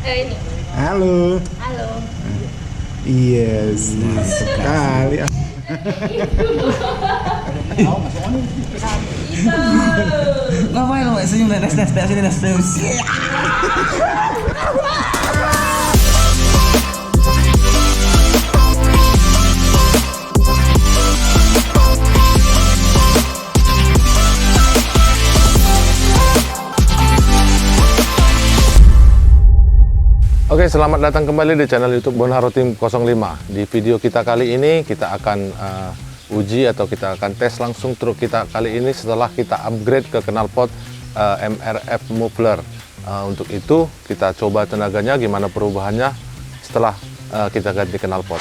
Ini. Halo. Halo. Yes, mantap sekali. Ngapain lo senyum dan nes sini nes. Oke, selamat datang kembali di channel YouTube Bonharo Tim 05. Di video kita kali ini kita akan uji atau kita akan tes langsung truk kita kali ini setelah kita upgrade ke knalpot MRF muffler. Untuk itu kita coba tenaganya gimana perubahannya setelah kita ganti knalpot.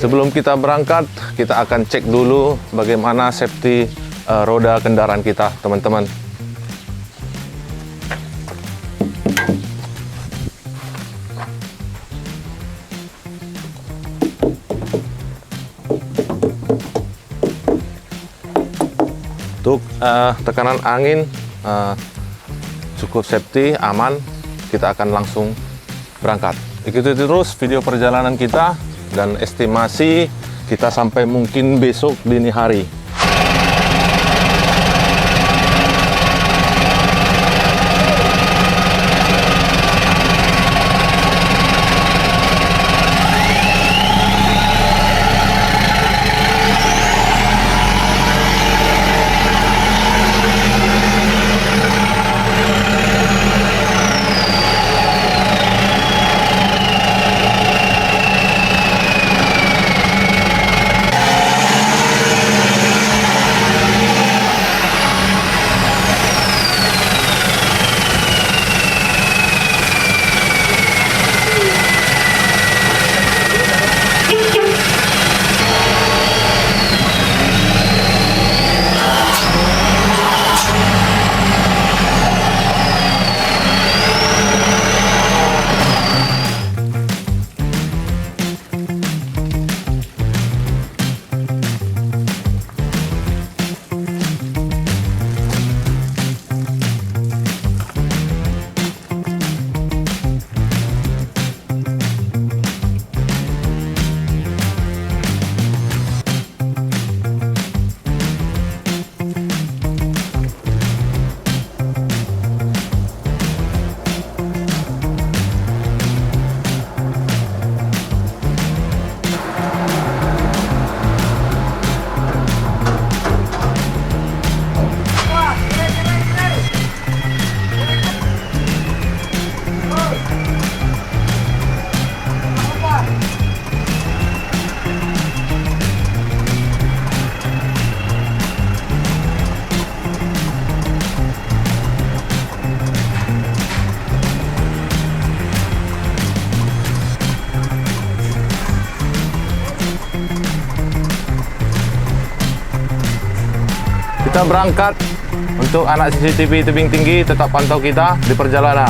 Sebelum kita berangkat, kita akan cek dulu bagaimana safety roda kendaraan kita, teman-teman. Untuk tekanan angin cukup safety, aman, kita akan langsung berangkat. Ikuti terus video perjalanan kita dan estimasi kita sampai mungkin besok dini hari. Kita berangkat. Untuk anak CCTV tebing tinggi, tetap pantau kita di perjalanan.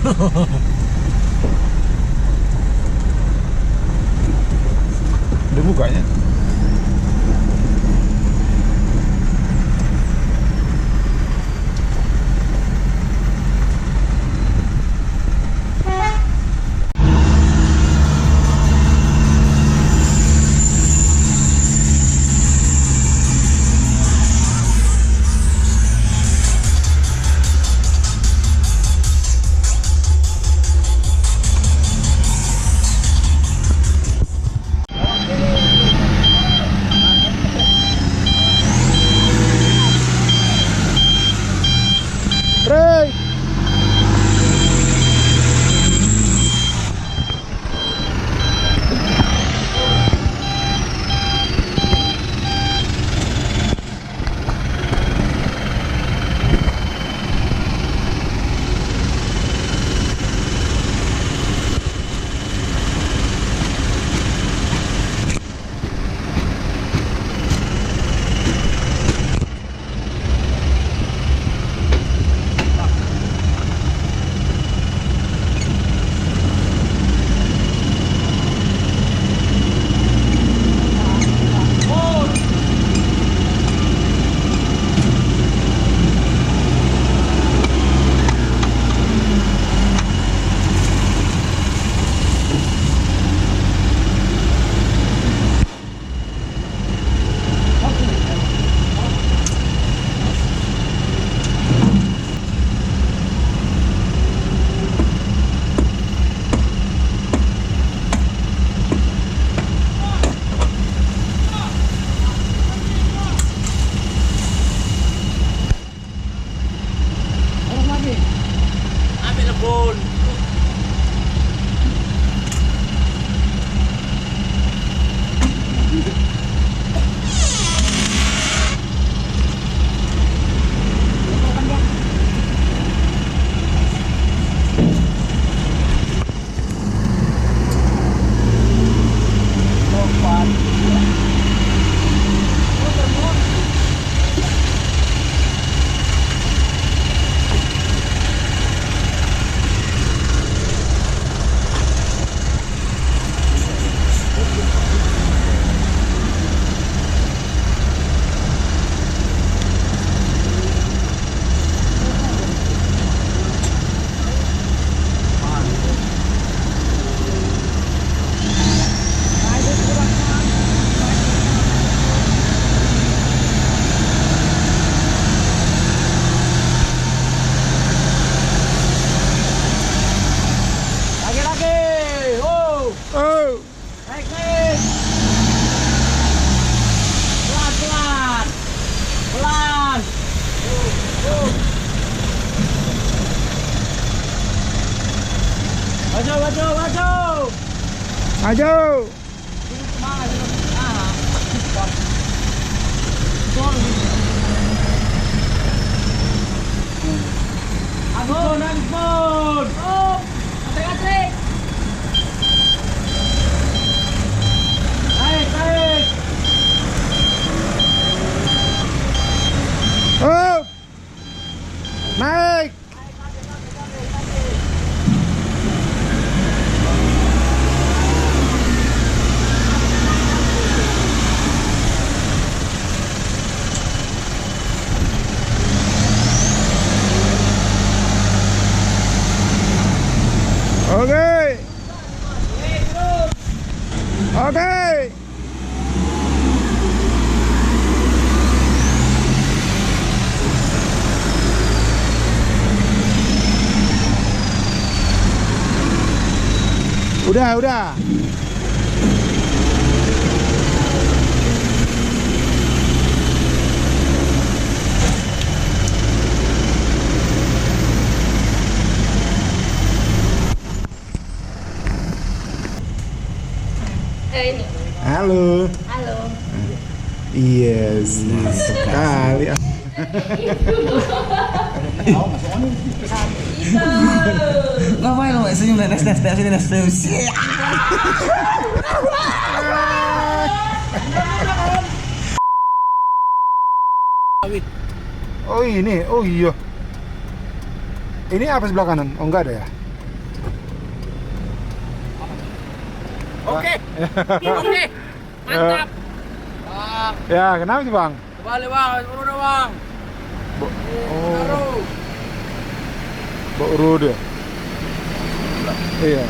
Udah bukanya. Break. Maju. Ampun, ampun. Oh, atrik. Naik. Up. Naik. Oke. Oke. Udah. Ini. Halo. Yes, mantap sekali. Ngapain lo senyum dan tes sini tes. Oh ini, oh iya. Ini apa sebelah kanan? Oh enggak ada ya? Oke. Oke. Mantap. Bang. Ya, kenapa sih Bang? Kembali Bang, udah Bang. Oh. Baru dia. Iya.